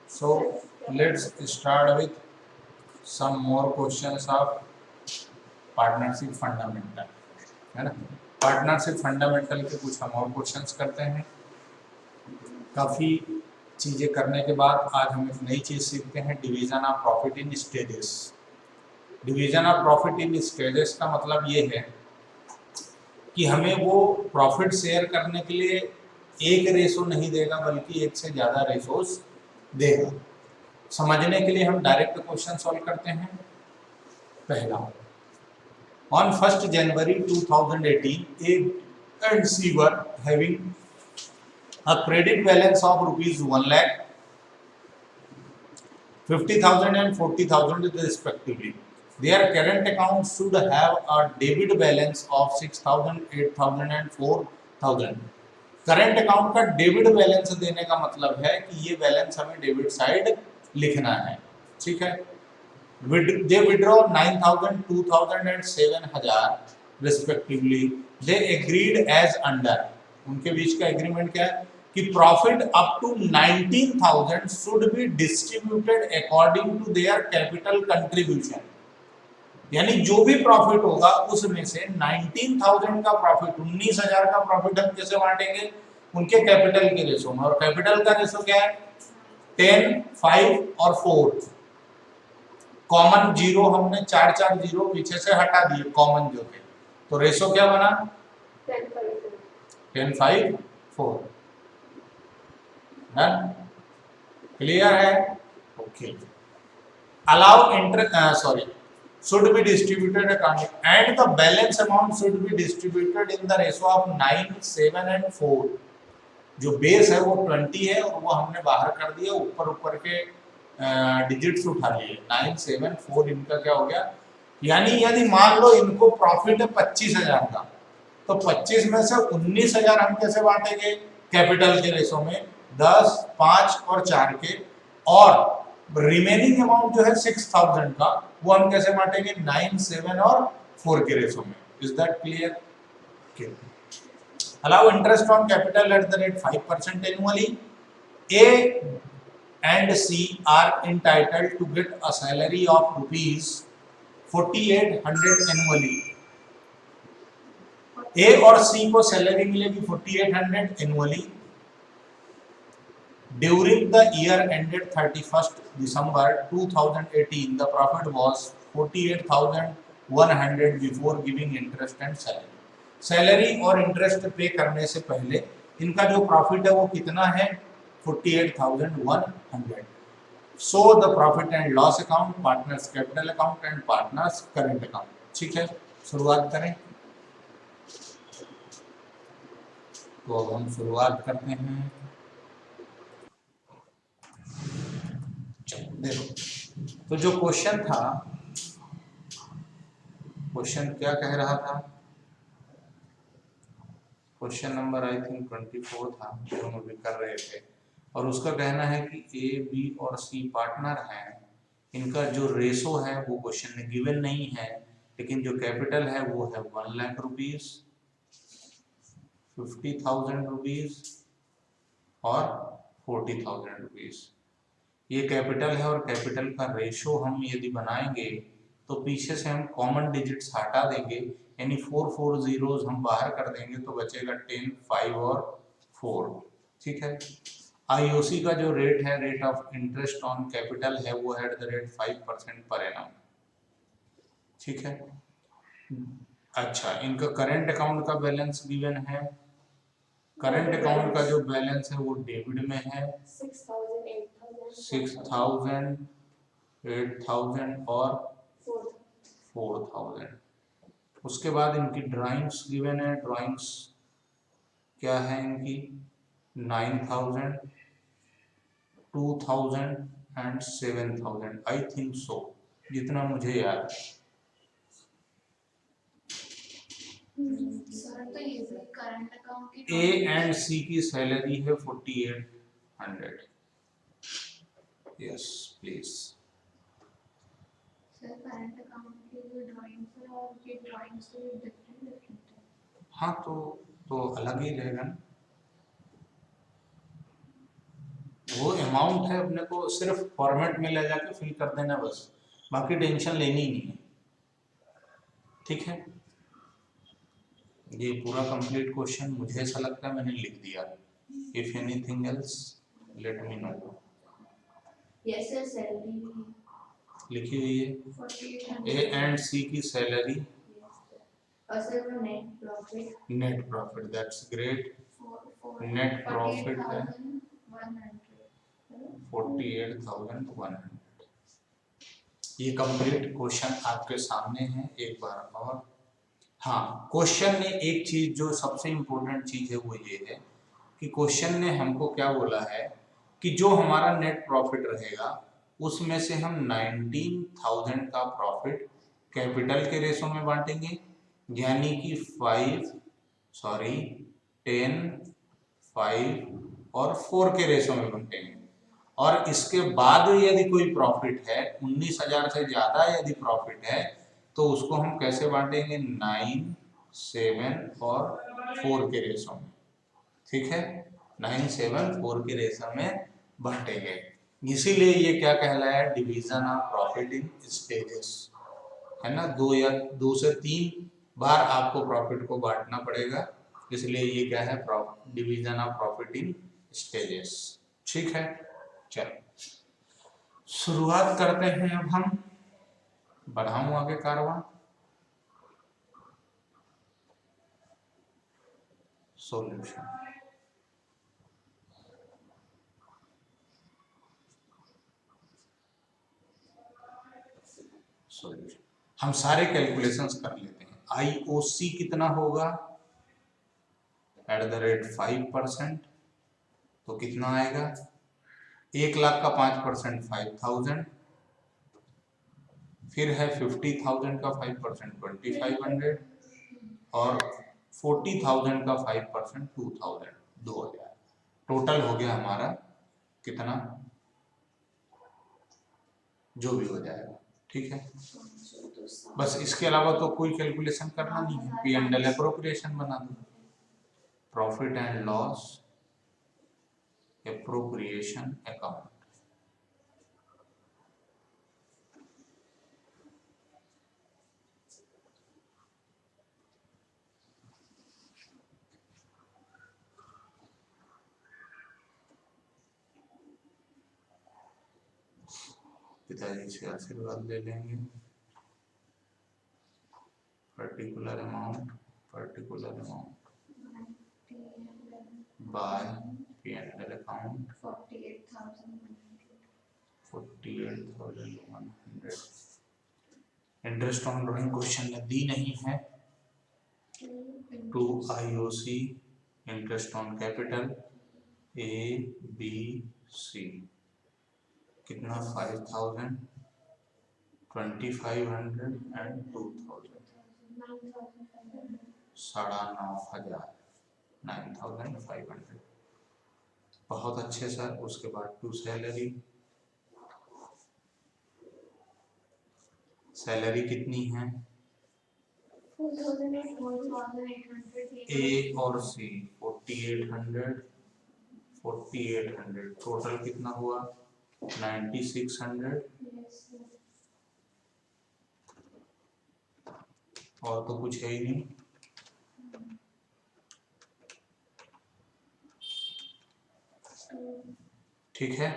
So let's start with some more questions of partnership fundamental, है ना। Partnership fundamental के कुछ हम और क्वेश्चंस करते हैं। काफ़ी चीज़ें करने के बाद आज हम एक नई चीज़ सीखते हैं, division of profit in stages. Division of profit in stages का मतलब ये है कि हमें वो प्रॉफिट शेयर करने के लिए एक रेशो नहीं देगा, बल्कि एक से ज़्यादा रेशोस देगा। समझने के लिए हम डायरेक्ट क्वेश्चन सॉल्व करते हैं। पहला, on 1 January 2018 A and C were having a credit balance of rupees 1 lakh 50,000 and 40,000 respectively. Their current account should have a debit balance of 6,000, 8,000 and 4,000. Current account का debit balance देने का मतलब है कि ये बैलेंस हमें डेबिट साइड लिखना है, ठीक है। They withdraw 9,000, 2,000 and 7,000 respectively. They agreed as under. उनके बीच का एग्रीमेंट क्या है कि profit up to 19,000 should be distributed according to their capital contribution. यानी जो भी प्रॉफिट होगा उसमें से 19,000 का प्रॉफिट, 19,000 का प्रॉफिट हम कैसे बांटेंगे? उनके कैपिटल के रेशो में। और कैपिटल का रेशो क्या है? 10, 5 और 4। कॉमन जीरो हमने 4 जीरो पीछे से हटा दिए कॉमन जो थे, तो रेशो क्या बना? 10, 5, 4। डन? क्लियर है? Okay. Allow interest should be distributed according and the balance amount should be distributed in the ratio of 9, 7 and 4। जो बेस है वो 20 है और वो हमने बाहर कर दिया, ऊपर के डिजिट्स उठा लिए। 9, 7, 4 इनका क्या हो गया? यानी यदि मान लो इनको प्रॉफिट है 25,000 का, तो 25 में से 19,000 हम कैसे बांटेंगे? कैपिटल के रेशो में 10, 5 और 4 के। और रिमेनिंग अमाउंट जो है 6,000 का, वो हम कैसे बांटेंगे? 9, 7 और 4 के रेशो में। Is that clear? Allow interest on capital at the rate 5% annually. A and C are entitled to get a salary of rupees 4,800 annually. A और C को सैलरी मिलेगी 4,800 annually. During the year ended 31st December 2018, the profit was 48,100 before giving interest and salary. Salary और interest पे करने से पहले इनका जो प्रॉफिट है वो कितना है? 48,100। So the profit and loss account, partners capital account and partners current account. ठीक है, शुरुआत करें। तो अब हम शुरुआत करते हैं। देखो, तो जो क्वेश्चन था, क्वेश्चन क्या कह रहा था? क्वेश्चन नंबर आई थिंक 24 था जो हम अभी कर रहे थे, और उसका कहना है कि ए, बी और सी पार्टनर हैं। इनका जो रेशो है वो क्वेश्चन में गिवन नहीं है, लेकिन जो कैपिटल है वो है 1 लाख रुपीज, 50,000 रुपीज और 40,000 रुपीज। ये कैपिटल है, और कैपिटल का रेशो हम यदि बनाएंगे तो पीछे से हम कॉमन डिजिट्स हटा देंगे, यानी 4 जीरोस हम बाहर कर देंगे, तो बचेगा 10, 5 और 4। ठीक है। आईओसी का जो रेट है, rate of interest on capital है, वो है at the rate 5% per annum. ठीक है। अच्छा, इनका करंट अकाउंट का बैलेंस गिवन है। करंट अकाउंट का जो बैलेंस है वो डेबिट में है 6,000, 8,000 और 4,000। उसके बाद इनकी ड्राइंग्स गिवन है। ड्राइंग्स क्या है इनकी? 9,000, 2,000 एंड 7,000 आई थिंक सो, जितना मुझे याद है। ए एंड सी की सैलरी है 4,800। Yes please. हाँ, तो अलग ही रहेगा ना। वो अमाउंट है, अपने को सिर्फ फॉर्मेट में ले जाके फिल कर देना बस, बाकी टेंशन लेनी ही नहीं है। ठीक है, ये पूरा कंप्लीट क्वेश्चन मुझे ऐसा लगता है मैंने लिख दिया। If anything else let me know. Yes sir, salary लिखी हुई है ए एंड सी की सैलरी और सर वो net profit, net profit, that's great. Net profit है 48,100। ये कंप्लीट क्वेश्चन आपके सामने है एक बार और। हाँ, क्वेश्चन ने एक चीज जो सबसे इम्पोर्टेंट चीज है वो ये है कि क्वेश्चन ने हमको क्या बोला है कि जो हमारा नेट प्रॉफिट रहेगा उसमें से हम 19,000 का प्रॉफिट कैपिटल के रेशो में बांटेंगे, यानी कि 10, 5 और 4 के रेशो में बांटेंगे। और इसके बाद यदि कोई प्रॉफिट है 19,000 से ज्यादा यदि प्रॉफिट है तो उसको हम कैसे बांटेंगे, 9, 7 और 4 के रेशो में। ठीक है, 9, 7, 4 के रेशो में बांटेंगे। इसीलिए ये क्या कहलाया, division of profit in stages, है ना। 2 से 3 बार आपको प्रॉफिट को बांटना पड़ेगा, इसलिए ये क्या है, division of profit in stages. ठीक है, चलो शुरुआत करते हैं। अब हम बढ़ाऊं आगे कारवां। सॉल्यूशन, हम सारे कैलकुलेशंस कर लेते हैं। आईओसी कितना होगा, @5%, तो कितना आएगा, 1,00,000 का 5% 5,000, फिर है 50,000 का 5% 2,500 और 40,000 का 5% 2,000। टोटल हो गया हमारा कितना, जो भी हो जाएगा। ठीक है, बस इसके अलावा तो कोई कैलकुलेशन करना नहीं है। P&L एप्रोप्रिएशन बना दो, profit and loss appropriation account. पिताजी से आशीर्वाद ले लेंगे। Particular amount by P&L account 48,100। Interest on drawing question में दी नहीं है। To IOC interest on capital ABC कितना, 5,000, 2,500 एंड 2,000, 9,500, 9,500। बहुत अच्छे सर। उसके बाद टू सैलरी कितनी है, A और C 4,800, टोटल कितना हुआ 9,600। और तो कुछ है ही नहीं। ठीक है,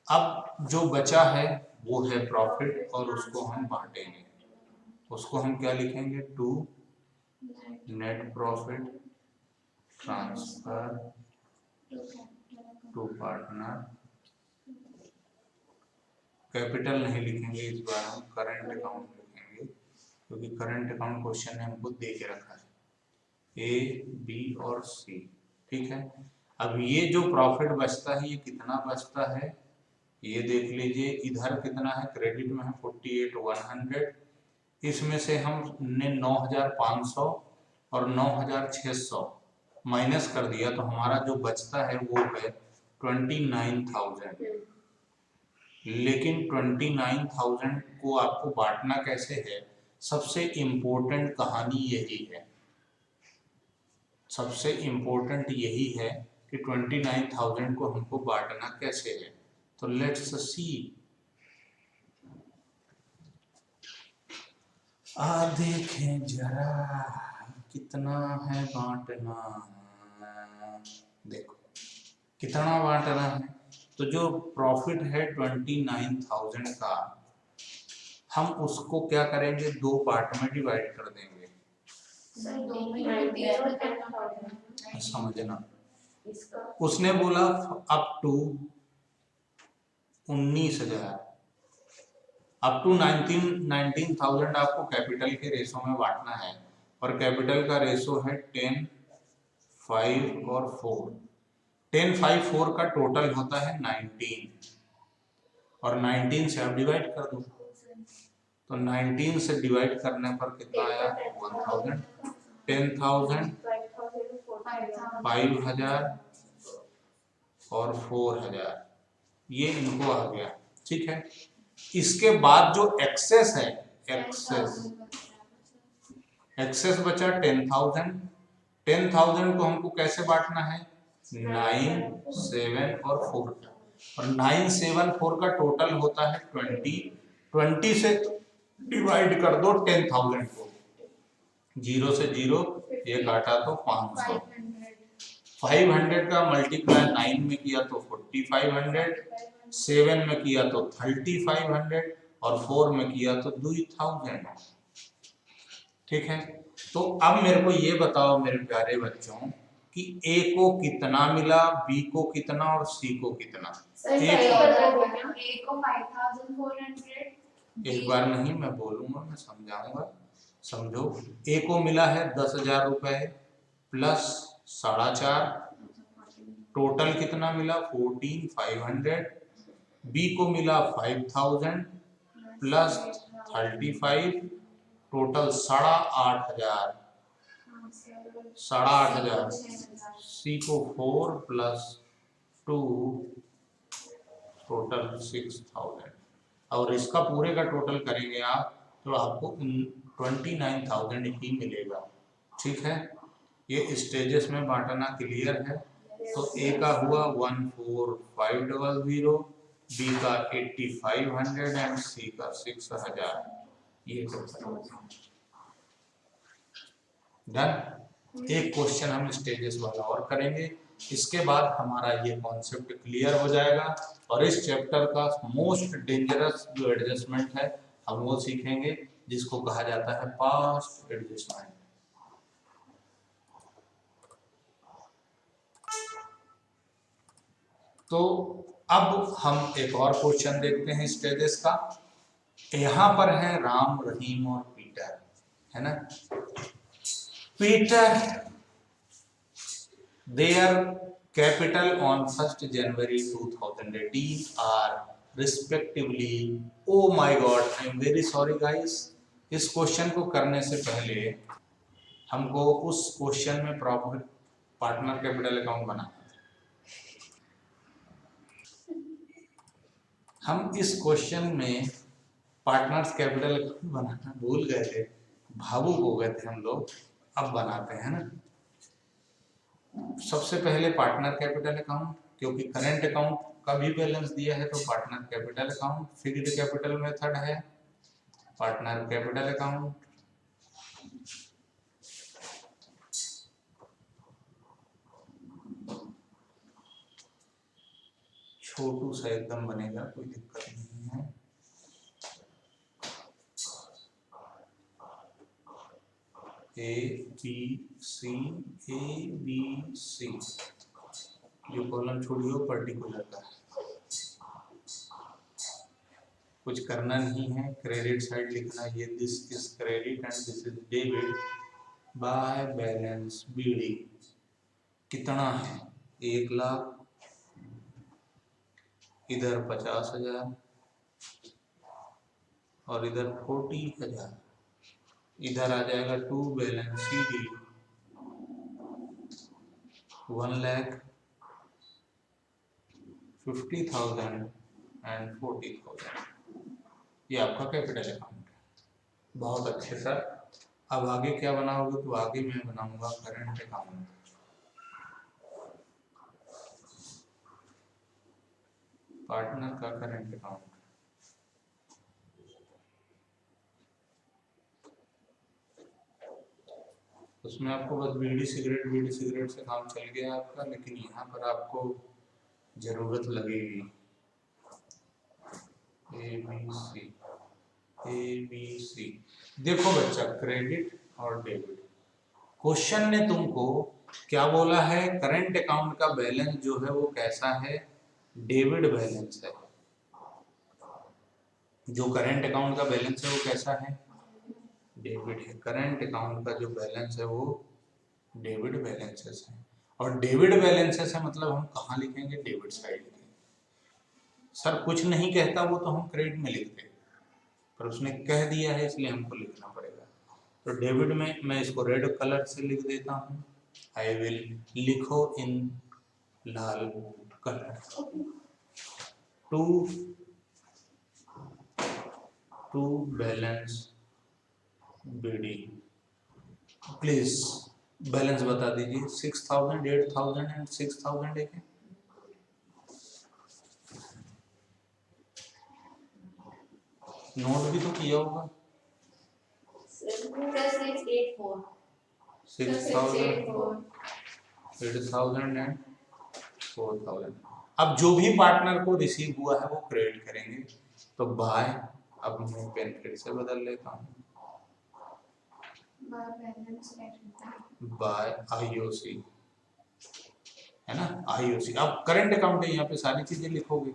अब जो बचा है वो है प्रॉफिट और उसको हम बांटेंगे। उसको हम क्या लिखेंगे, to net profit transfer to partner. Capital नहीं लिखेंगे इस बार, हम करंट अकाउंट लिखेंगे, क्योंकि करंट अकाउंट क्वेश्चन ने हमको दे के रखा है A, B और C। ठीक है, अब ये जो प्रॉफिट बचता है ये कितना बचता है, ये देख लीजिए। इधर कितना है, क्रेडिट में है 48,100, इसमें से हमने 9,500 और 9,600 माइनस कर दिया तो हमारा जो बचता है वो है 29,000। लेकिन 29,000 को आपको बांटना कैसे है, सबसे इम्पोर्टेंट कहानी यही है, सबसे इम्पोर्टेंट यही है कि 29,000 को हमको बांटना कैसे है। तो लेट्स सी। देखें जरा कितना है बांटना। देखो कितना बांटना है। तो जो प्रॉफिट है 29,000 का, हम उसको क्या करेंगे, 2 पार्ट में डिवाइड कर देंगे। सर 2 में 19 और 10,000 समझना, इसका उसने बोला अप टू 19,000, अप टू 19,000 आपको कैपिटल के रेशो में बांटना है, और कैपिटल का रेशो है 10, 5 और 4। 10, 5, 4 का टोटल होता है 19, और 19 से आप डिवाइड कर दो। तो 19 से डिवाइड करने पर कितना आया, 1000, 10,000, 5,000 और 4,000, ये इनको आ गया। ठीक है, इसके बाद जो एक्सेस है, एक्सेस बचा 10,000। 10,000 को हमको कैसे बांटना है, 9, 7 और 4, और 9, 7, 4 का टोटल होता है 20। 20 से डिवाइड कर दो 10,000 को, 0 से 0 ये काटा तो 500। 500 का मल्टीप्लाई 9 में किया तो 4500, 7 में किया तो 3500 और 4 में किया तो 2000। ठीक है, तो अब मेरे को ये बताओ मेरे प्यारे बच्चों कि ए को कितना मिला, बी को कितना और सी को कितना। ए को 5,400, एक बार नहीं, मैं बोलूंगा, मैं समझाऊंगा, समझो। ए को मिला है 10,000 रुपए प्लस 4.5, टोटल कितना मिला 14,500। बी को मिला 5,000 प्लस 35, टोटल 8,500, 8,500। सी को 4 प्लस 2, टोटल 6,000। और इसका पूरे का टोटल करेंगे आप तो आपको 29,000 ही मिलेगा। ठीक है, ये स्टेजेस में बांटना क्लियर है। तो ए का हुआ 14,500, बी का 8,500 एंड सी का 6,000। ये डन। एक क्वेश्चन हम स्टेजेस वाला और करेंगे, इसके बाद हमारा ये कॉन्सेप्ट क्लियर हो जाएगा, और इस चैप्टर का मोस्ट डेंजरस जो एडजस्टमेंट है हम वो सीखेंगे, जिसको कहा जाता है पास्ट एडजस्टमेंट। तो अब हम एक और क्वेश्चन देखते हैं स्टेजेस का। यहाँ पर है राम, रहीम और पीटर, है ना। Peter, their capital on 1st January 2018 are respectively, oh my god, I am very sorry guys, इस क्वेश्चन को करने से पहले हमको उस क्वेश्चन में प्रॉपर पार्टनर कैपिटल अकाउंट बनाना है। हम इस क्वेश्चन में पार्टनर्स कैपिटल अकाउंट बनाना भूल गए थे, भावुक हो गए थे हम लोग, अब बनाते हैं ना। सबसे पहले पार्टनर कैपिटल अकाउंट, क्योंकि करंट अकाउंट का भी बैलेंस दिया है तो partner capital account. Fixed capital method है पार्टनर कैपिटल अकाउंट। छोटू सा एकदम बनेगा, कोई दिक्कत नहीं है। A B C, A B C, ये कॉलम छोड़ियो, पर्टिकुलर का कुछ करना नहीं है। क्रेडिट साइड लिखना, ये this is credit and this is debit by balance BD. कितना है, 1 लाख, इधर 50,000 और इधर 40,000, इधर आ जाएगा टू बैलेंस सीडी 1,50,000 एंड 40,000। ये आपका कैपिटल अकाउंट है। बहुत अच्छे सर। अब आगे क्या बनाओगे, तो आगे मैं बनाऊंगा करंट अकाउंट। पार्टनर का करंट अकाउंट, उसमें आपको बस बीड़ी सिगरेट से काम चल गया आपका, लेकिन यहाँ पर आपको जरूरत लगेगी ए बी सी। देखो बच्चा, क्रेडिट और डेबिट, क्वेश्चन ने तुमको क्या बोला है, करंट अकाउंट का बैलेंस जो है वो कैसा है, डेबिट बैलेंस है। जो करंट अकाउंट का बैलेंस है वो कैसा है, डेबिट है। करंट अकाउंट का जो बैलेंस है वो डेबिट बैलेंसेस है। और डेबिट बैलेंसेस है मतलब हम कहाँ लिखेंगे, डेबिट साइड लिखेंगे। सर कुछ नहीं कहता वो तो हम क्रेडिट में लिखते, पर उसने कह दिया है इसलिए हमको लिखना पड़ेगा। तो डेबिट में मैं इसको रेड कलर से लिख देता हूँ, आई विल, लिखो इन लाल कलर, टू बैलेंस बीडी। प्लीज बैलेंस बता दीजिए, 6000, 8000 एंड 6000 एक है। नोट भी तो किया होगा, 684 6000, 8000 एंड 4000। अब जो भी पार्टनर को रिसीव हुआ है वो क्रेडिट करेंगे। तो बाय, अब मैं पेन फिर से बदल लेता हूँ, बाय आईओसी, है ना, आईओसी। अब करंट अकाउंट है, यहाँ पे सारी चीजें लिखोगे,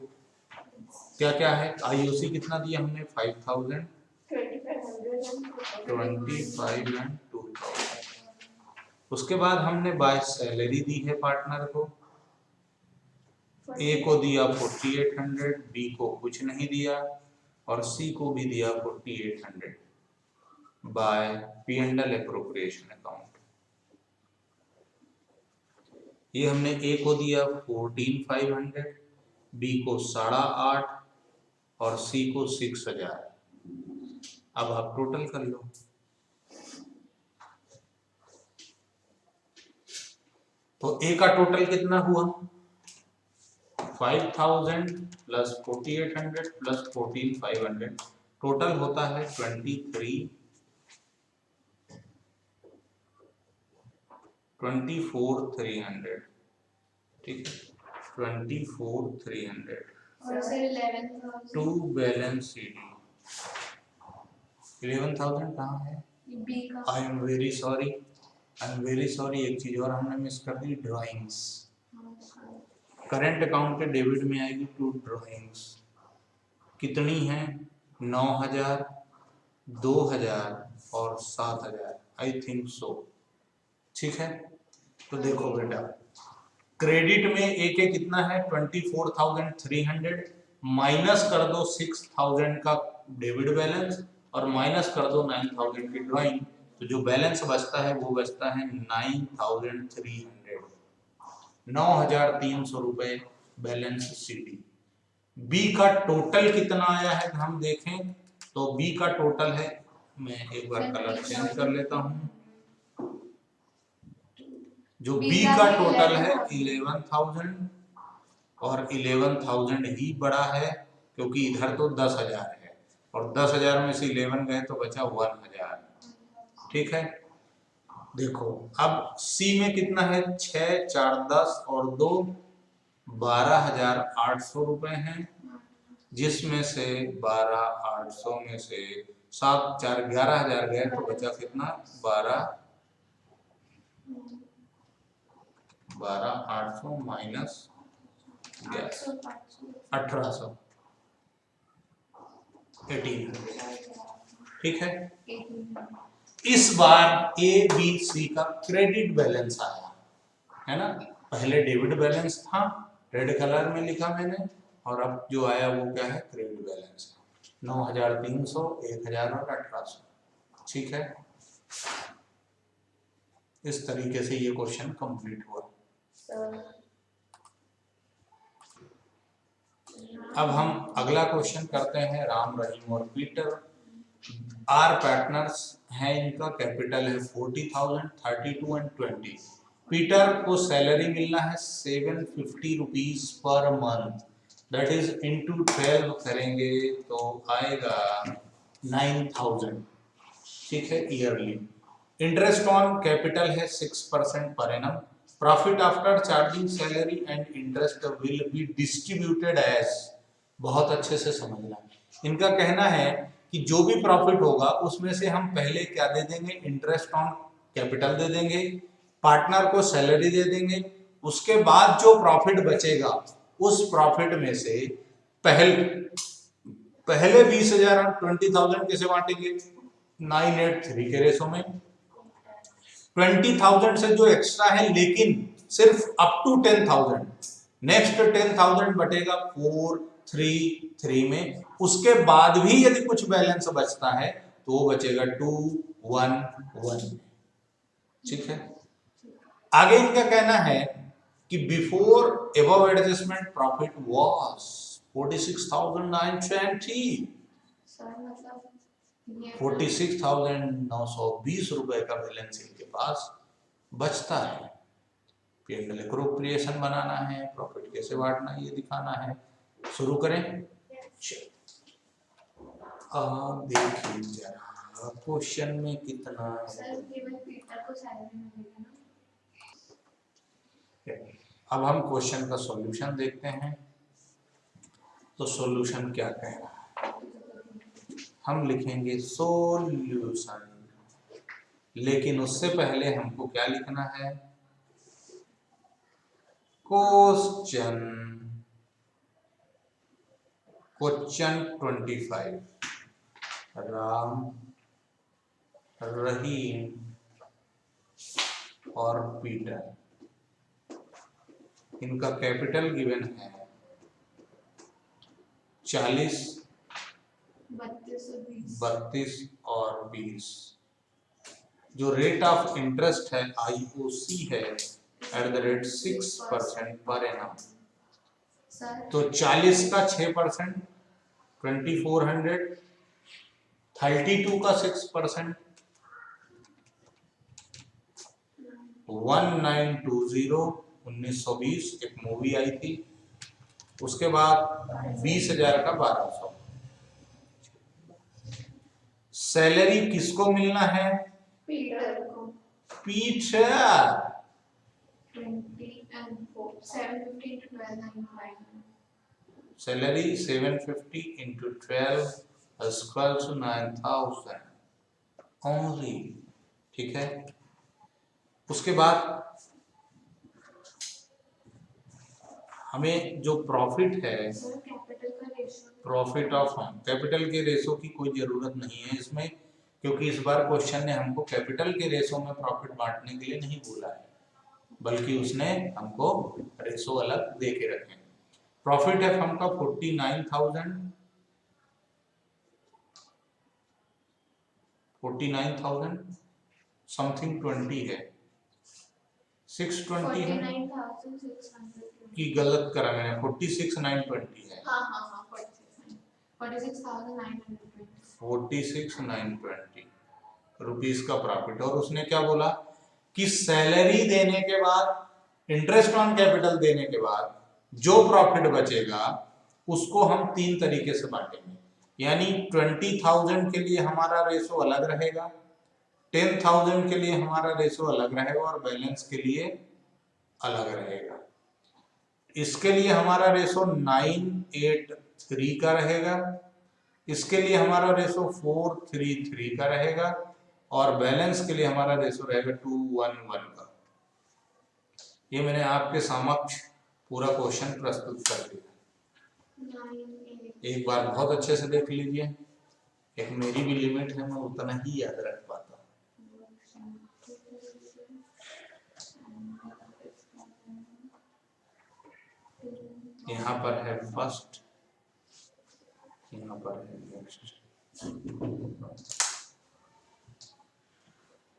क्या क्या है। आईओसी कितना दिया हमने, 5000, 25 एंड 2000। उसके बाद हमने बाय सैलरी दी है पार्टनर को, ए को दिया 4800, बी को कुछ नहीं दिया, और सी को भी दिया 4800 by P and L appropriation account. ये हमने ए को दिया 14500, बी को 8.5 और सी को 6000। अब आप टोटल कर लो, तो ए का टोटल कितना हुआ, 5000 प्लस 4800 प्लस 14500, टोटल होता है 24,300, ठीक है, 24,300 और सर 11,000 टू बैलेंस सीडी। 11,000 कहाँ है, बी का। आई एम वेरी सॉरी, एक चीज और हमने मिस कर दी, ड्राइंग्स। करंट अकाउंट के डेबिट में आएगी टू ड्राइंग्स, कितनी है, 9,000, 2,000 और 7,000, आई थिंक सो, ठीक है। तो देखो बेटा, क्रेडिट में एक एक कितना है, 24,300, माइनस कर दो 6,000 का डेबिट बैलेंस और माइनस कर दो 9,000 की ड्राइंग, तो जो बैलेंस बचता है वो बचता है 9,300, 9,300 रुपए बैलेंस सीडी। बी का टोटल कितना आया है हम देखें, तो बी का टोटल है, मैं एक बार कलर चेंज कर लेता हूं, जो बी का टोटल है 11,000, और 11,000 ही बड़ा है क्योंकि इधर तो 10,000 है, और 10,000 में से 11 गए तो बचा 1,000, ठीक है। देखो अब सी में कितना है, 6, 4, 10 और 2, 12,800 रुपए हैं, जिसमें से 12,800 में से 7, 4, 11,000 गए तो बचा कितना, 12,800 माइनस 1,800, 1800, ठीक है। इस बार ए बी सी का क्रेडिट बैलेंस आया है ना, पहले डेबिट बैलेंस था, रेड कलर में लिखा मैंने, और अब जो आया वो क्या है, क्रेडिट बैलेंस है, 9,300, 1,000 और 1,800, ठीक है। इस तरीके से ये क्वेश्चन कंप्लीट हुआ। अब हम अगला क्वेश्चन करते हैं, राम, रहीम और पीटर आर पार्टनर्स हैं, इनका कैपिटल है 40,000, 32 एंड 20। पीटर को सैलरी मिलना है 750 rupees per month, that is into 12 करेंगे तो आएगा 9,000, ठीक है, ईयरली। इंटरेस्ट ऑन कैपिटल है 6% per annum. Profit after charging salary and interest will be distributed as, बहुत अच्छे से समझना। इनका कहना है कि जो भी प्रॉफिट होगा उसमें से हम पहले क्या दे देंगे, इंटरेस्ट ऑन कैपिटल दे देंगे, पार्टनर को सैलरी दे देंगे, उसके बाद जो प्रॉफिट बचेगा उस प्रॉफिट में से पहले 20,000 और 20,000 कैसे बांटेंगे, 983 के रेशो में। 20,000 से जो एक्स्ट्रा है लेकिन सिर्फ अप टू 10,000, नेक्स्ट 10,000 बटेगा 433 में। उसके बाद भी यदि कुछ बैलेंस बचता है तो वो बचेगा 211, ठीक है। आगे इनका कहना है कि before above adjustment profit was 46,920, sir मतलब ये 46,920 रुपए का बैलेंस इनके पास बचता है। P&L एप्रोप्रिएशन बनाना है, प्रॉफिट कैसे बांटना है ये दिखाना है। शुरू करें। देखिए जरा क्वेश्चन में कितना सर केवल पीटर को सैलरी मिलेगी ना। है। अब हम क्वेश्चन का सॉल्यूशन देखते हैं, तो सॉल्यूशन क्या कह रहा है। हम लिखेंगे सॉल्यूशन, लेकिन उससे पहले हमको क्या लिखना है, क्वेश्चन 25। राम, रहीम और पीटर, इनका कैपिटल गिवन है 40, 32 और 20। जो रेट ऑफ इंटरेस्ट है IOC है @6% पर एनम। तो 40 का 6%, 2400, 32 का 6%, 1920 एक मूवी आई थी। उसके बाद 20,000 का 1200। सैलरी किसको मिलना है, पीटर को Peter. 20 and 4 750 into 12 9 salary 750 into 12 is equal to 9,000 only, ठीक है। उसके बाद हमें जो प्रॉफिट है, सर कैपिटल का रेशियो प्रॉफिट ऑफ कैपिटल के रेशो की कोई जरूरत नहीं है इसमें, क्योंकि इस बार क्वेश्चन ने हमको कैपिटल के रेशो में प्रॉफिट बांटने के लिए नहीं बोला है, बल्कि उसने हमको रेशो अलग दे के रखे। प्रॉफिट है फर्म का 49,000 समथिंग 20 है, 620 है 49,600 कि गलत करा मैंने, 46,920 है। हाँ हाँ हाँ 46,920 46,920 रुपीस का प्रॉफिट। और उसने क्या बोला कि सैलरी देने के बाद, इंटरेस्ट ऑन कैपिटल देने के बाद जो प्रॉफिट बचेगा उसको हम 3 तरीके से बांटेंगे। यानी 20,000 के लिए हमारा रेशो अलग रहेगा, 10,000 के लिए हमारा रेशो अलग रहेगा और बैलेंस के लिए अलग रहेगा। इसके लिए हमारा रेशो 983 का रहेगा, इसके लिए हमारा रेशो 433 का रहेगा और बैलेंस के लिए हमारा रेशो रहेगा 211 का। ये मैंने आपके समक्ष पूरा क्वेश्चन प्रस्तुत कर दिया। एक बार बहुत अच्छे से देख लीजिए, एक मेरी भी लिमिट है, मैं उतना ही याद रख पाता हूँ। यहाँ पर है फर्स्ट, यहाँ पर है नेक्स्ट।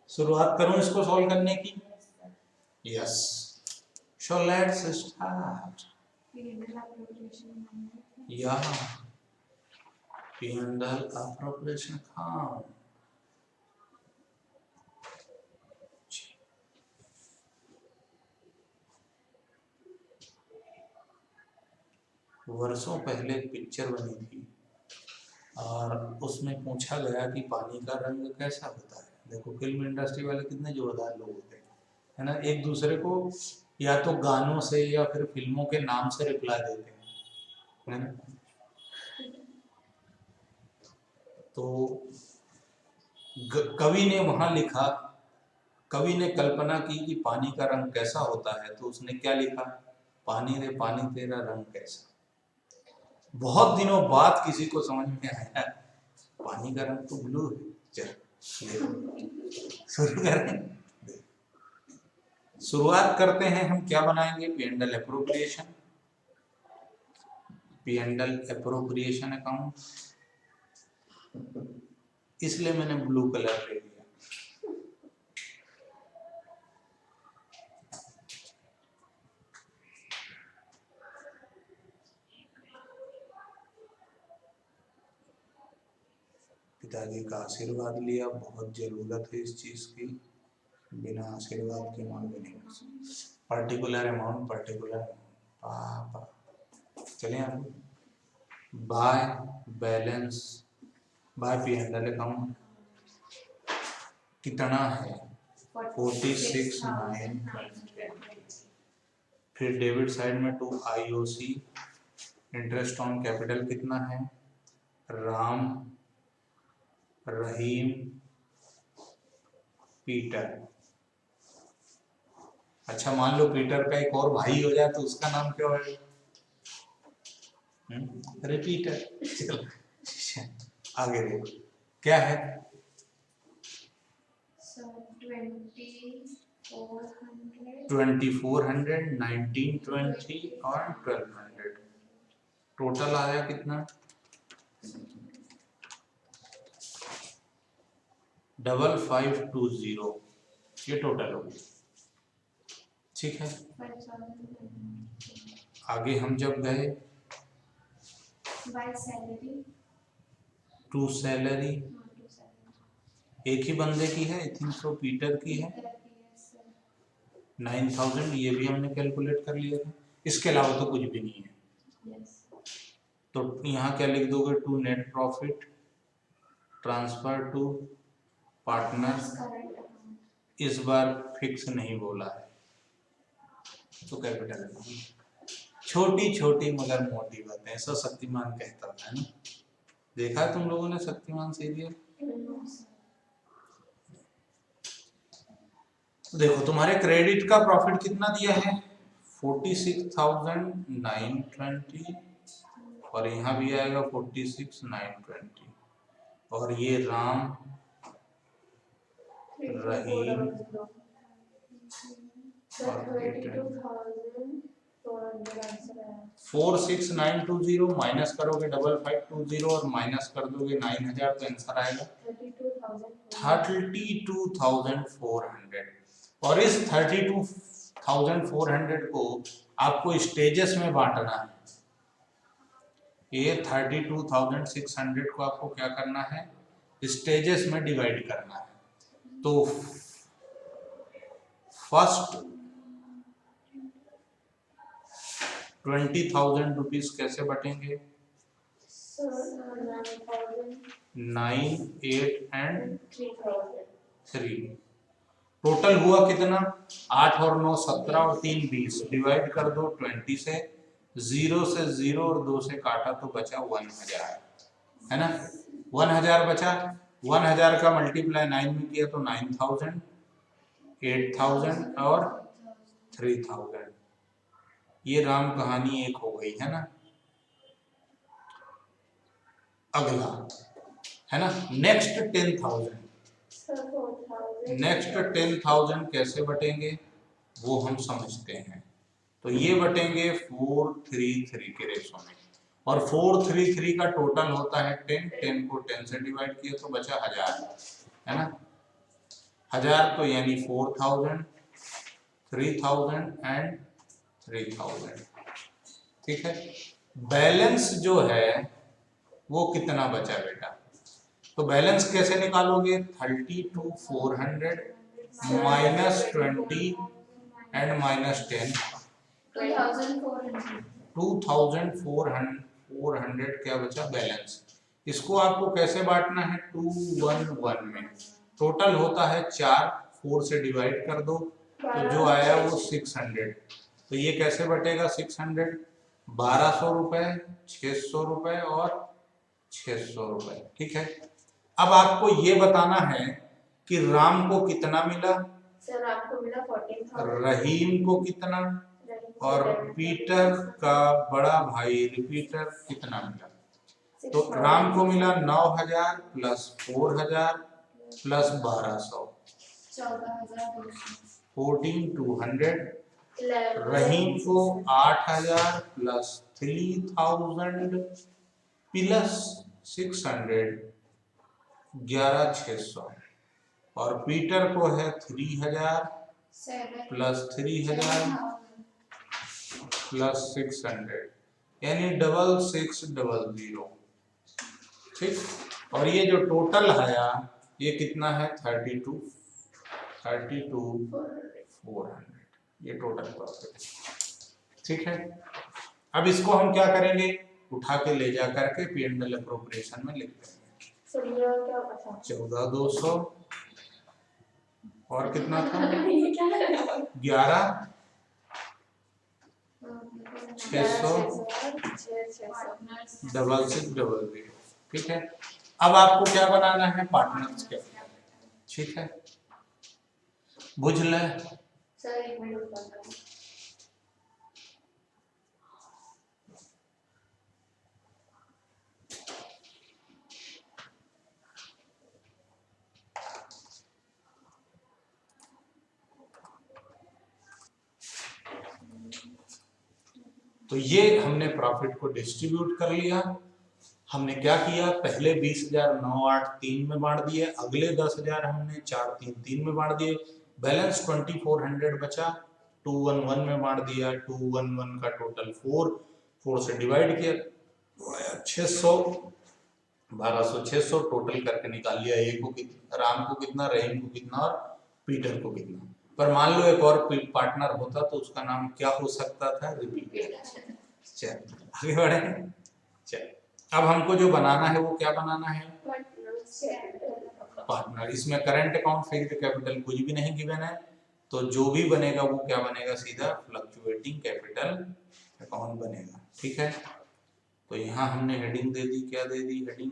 शुरुआत करूं इसको सॉल्व करने की? Yes, so let's start. या P&L appropriation account। वर्षों पहले एक पिक्चर बनी थी और उसमें पूछा गया कि पानी का रंग कैसा होता है। देखो फिल्म इंडस्ट्री वाले कितने जोरदार लोग होते हैं, है ना, एक दूसरे को या तो गानों से या फिर फिल्मों के नाम से रिप्लाई देते हैं, है ना। तो कवि ने वहां लिखा, कवि ने कल्पना की कि पानी का रंग कैसा होता है, तो उसने क्या लिखा, पानी रे पानी तेरा रंग कैसा। बहुत दिनों बाद किसी को समझ में आया पानी का रंग तो ब्लू है। चल शुरू करें। शुरुआत करते हैं, हम क्या बनाएंगे, P&L appropriation, P&L appropriation account, इसलिए मैंने ब्लू कलर ले लिया। पिताजी का आशीर्वाद लिया, बहुत जरूरत है इस चीज की, बिना आशीर्वाद के मान भी नहीं कर सकते। पर्टिकुलर अमाउंट, पर्टिकुलर पापा, चलिए आप by balance, bye P&L account कितना है 46,920। फिर डेबिट साइड में to IOC, interest on capital कितना है, राम रहीम पीटर। अच्छा मान लो पीटर का एक और भाई हो जाए तो उसका नाम क्या होगा, रिपीटर। चलो आगे देखो क्या है, 2400, 1920 और 1200, टोटल आया कितना 5520, ये टोटल हो गया। ठीक है, आगे हम जब गए टू सैलरी, एक ही बंदे की है, आई थिंक सो पीटर की है 9000, ये भी हमने कैलकुलेट कर लिया था, इसके अलावा तो कुछ भी नहीं है। तो यहाँ क्या लिख दोगे, to net profit transfer to partners, इस बार फिक्स नहीं बोला है तो कैपिटल अकाउंट। छोटी छोटी मगर मोटी बातें, ऐसा शक्तिमान कहता था ना, देखा है तुम लोगों ने शक्तिमान सीरियल। तो देखो तुम्हारे क्रेडिट का प्रॉफिट कितना दिया है 46,920, और यहाँ भी आएगा 46,920, और ये राम रहीम और 46,920 माइनस करोगे 5520 और माइनस कर दोगे 9,000 तो आंसर आएगा 32,400। और इस 32,400 को आपको स्टेजेस में बांटना है। ये 32,600 को आपको क्या करना है, स्टेजेस में डिवाइड करना है। तो फर्स्ट 20,000 रुपीज कैसे बटेंगे, 9, 8 एंड 3, टोटल हुआ कितना 8 और 9 17 और 3 20, डिवाइड कर दो 20 से, 0 से 0 और 2 से काटा तो बचा 1000, है ना। 1000 बचा, 1000 का मल्टीप्लाई 9 में किया तो 9,000, 8,000 और 3,000। ये राम कहानी एक हो गई, है ना। अगला है ना नेक्स्ट 10,000, नेक्स्ट 10,000 कैसे बटेंगे वो हम समझते हैं। तो ये बटेंगे 433 के रेशो में, और 433 का टोटल होता है 10, 10 को 10 से डिवाइड किया तो बचा 1000, है ना। 1000 तो यानी 4,000, 3,000 एंड 3,000, ठीक है। बैलेंस जो है वो कितना बचा बेटा, तो बैलेंस कैसे निकालोगे, 32,400 माइनस 20 एंड माइनस 10, 2,400 2400 क्या बचा बैलेंस। इसको आपको कैसे बांटना है 211 में। टोटल होता है 4, 4 से डिवाइड कर दो तो जो आया वो 600। तो ये कैसे बटेगा 600, 1200 रुपए, 600 रुपए और 600 रुपए। ठीक है, अब आपको ये बताना है कि राम को कितना मिला, सर आपको मिला 14,000, रहीम को कितना, और पीटर का बड़ा भाई रिपीटर कितना मिला। तो राम को मिला 9000 प्लस 4000 प्लस 1200, 14,200। रहीम को 8000 प्लस 3000 प्लस 600, 11,600। और पीटर को है 3000 प्लस 3000 प्लस 600, यानी 6600। ठीक, और ये जो टोटल आया ये कितना है 32,400, ये टोटल प्रॉफिट। ठीक है, अब इसको हम क्या करेंगे, उठा के ले जा करके P&L अप्रोप्रिएशन में लिख देंगे। 14,200 और कितना था 11, 600, 6600। ठीक है, अब आपको क्या बनाना है पार्टनर्स के। ठीक है, बुझ ले। सर एक मिनट तो ये हमने प्रॉफिट को डिस्ट्रीब्यूट कर लिया। हमने क्या किया, पहले 20,000 9, 8, 3 में बांट दिए, अगले 10,000 हमने 4, 3, 3 में बांट दिए, बैलेंस 2400 बचा, 211 में बांट दिया, 211 का टोटल 4, 4 से डिवाइड किया, 600, 1200, 600 टोटल करके निकाल लिया। ए को कितना, राम को कितना, रहीम को कितना और पीटर को कितना। पर मान लो एक और पार्टनर होता तो उसका नाम क्या हो सकता था, रिपीटर। चल आगे बढ़े। चल अब हमको जो बनाना है वो क्या बनाना है, पार्टनर। इसमें करंट अकाउंट, फिक्स्ड कैपिटल कुछ भी नहीं गिवन है, तो जो भी बनेगा वो क्या बनेगा, सीधा फ्लक्चुएटिंग कैपिटल अकाउंट बनेगा। ठीक है, तो यहाँ हमने हेडिंग दे दी, क्या दे दी हेडिंग,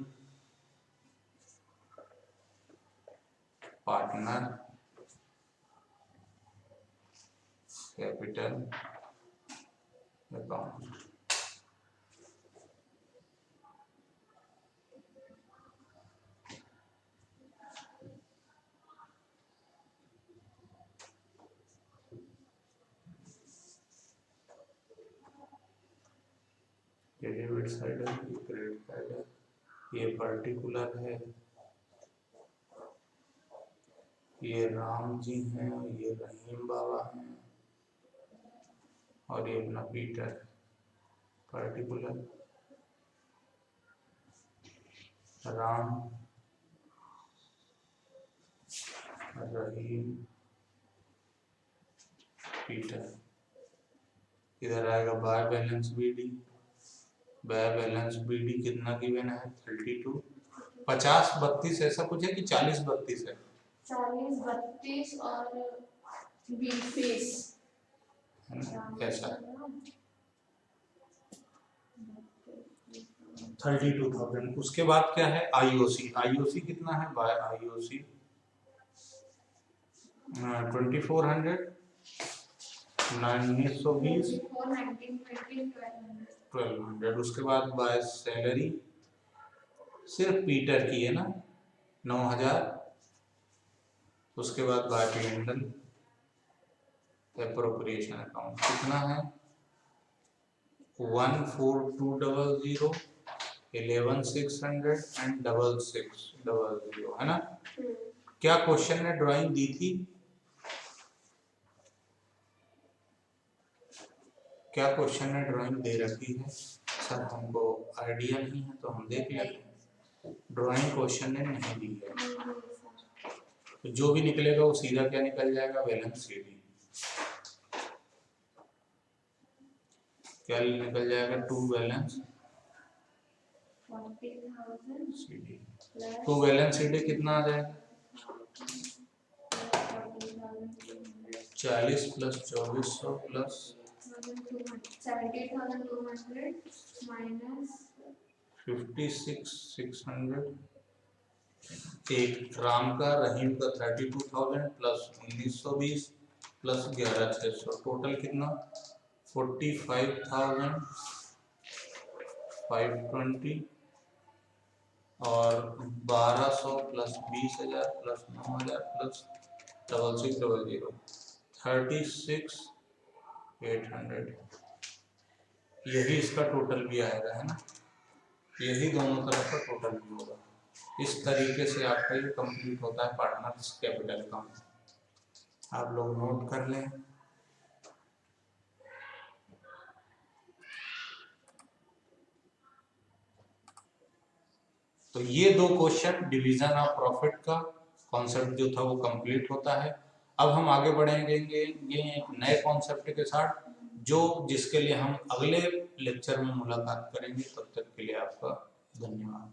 पार्टनर कैपिटल अकाउंट। ये डेबिट साइड है, ये क्रेडिट साइड है, ये पर्टिकुलर है, ये राम जी हैं, ये रहीम बाबा हैं, और ये अपना Peter. Particular Ram, Rahim, Peter. इधर आएगा by balance BD, by balance BD कितना गिवन है 32, 50, 32 ऐसा कुछ है कि 40, 32 है, 40, 32 और 20 कैसा 32,000। उसके बाद क्या है आईओसी, आईओसी कितना है, बाय आईओसी 2400, 1920, 1200। उसके बाद बाय सैलरी सिर्फ पीटर की है ना 9000। उसके बाद बाय P&L एप्रोप्रिएशन अकाउंट कितना है 14200, 11600 एंड 6600 है ना। क्या क्वेश्चन ने ड्राइंग दी थी, क्या क्वेश्चन ने ड्राइंग दे रखी है, सर हमको आइडिया नहीं है तो हम देख लेते हैं। ड्राइंग क्वेश्चन ने नहीं दी है, तो जो भी निकलेगा वो सीधा क्या निकल जाएगा, बैलेंस शीट। क्या निकल जाएगा, to balance 40,000 CD, plus to balance CD कितना आ जाएगा, 40,200 40 प्लस 2400 प्लस 70,200 minus 56,600, एक राम का, रहीम का 32,000 प्लस 1920 प्लस 11,600, टोटल कितना 45,520 और 1200 प्लस 20,000 प्लस 9,000 प्लस 6600 36,800, यही इसका टोटल भी आएगा, है ना, यही दोनों तरफ का टोटल भी होगा। इस तरीके से आपका ये कंप्लीट होता है पार्टनर्स कैपिटल अकाउंट, आप लोग नोट कर लें। तो ये दो क्वेश्चन डिवीजन ऑफ प्रॉफिट का कॉन्सेप्ट जो था वो कंप्लीट होता है। अब हम आगे बढ़ेंगे एक नए कॉन्सेप्ट के साथ, जो जिसके लिए हम अगले लेक्चर में मुलाकात करेंगे। तब तक के लिए आपका धन्यवाद।